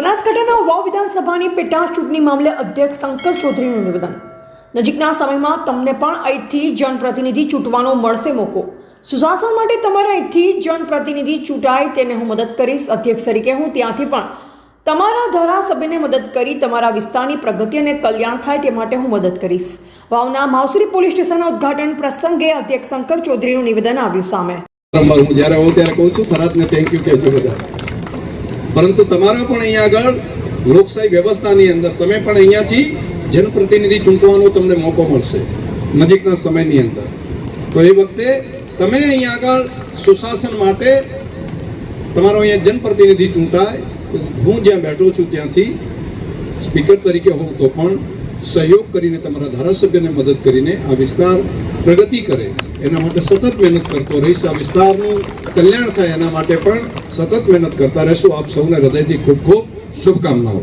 બનાસકાંઠાના વાવ વિધાનસભાની પેટા ચૂંટણી મામલે અધ્યક્ષ શંકર ચૌધરીનું નિવેદન. નજીકના સમયમાં તમને પણ અહીંથી જનપ્રતિનિધિ ચૂંટવાનો મળશે મોકો. સુશાસન માટે તમારે અહીંથી જનપ્રતિનિધિ ચૂંટાય તેને હું મદદ કરીશ. અધ્યક્ષ તરીકે હું ત્યાંથી પણ તમારા ધારાસભ્યને મદદ કરી તમારા વિસ્તારની પ્રગતિ અને કલ્યાણ થાય તે માટે હું મદદ કરીશ. વાવના માવસરી પોલીસ સ્ટેશનના ઉદ્ઘાટન પ્રસંગે અધ્યક્ષ શંકર ચૌધરીનું નિવેદન આવ્યું સામે. હું જ્યારે આવું ત્યારે કહું છું થરાદને થેન્ક યુ કહેજો બધા. પરંતુ તમારા પણ અહીંયા આગળ લોકશાહી વ્યવસ્થાની અંદર તમે પણ અહીંયાથી જનપ્રતિનિધિ ચૂંટવાનો તમને મોકો મળશે નજીકના સમયની અંદર. તો એ વખતે તમે અહીંયા આગળ સુશાસન માટે તમારો અહીંયા જનપ્રતિનિધિ ચૂંટાય તો હું જ્યાં બેઠો છું ત્યાંથી સ્પીકર તરીકે હોઉં તો પણ સહયોગ કરીને તમારા ધારાસભ્યને મદદ કરીને આ વિસ્તાર પ્રગતિ કરે એના માટે સતત મહેનત કરતો રહીશ. આ વિસ્તારનું કલ્યાણ થાય એના માટે પણ સતત મહેનત કરતા રહેશું. આપ સૌને હૃદયથી ખૂબ ખૂબ શુભકામનાઓ.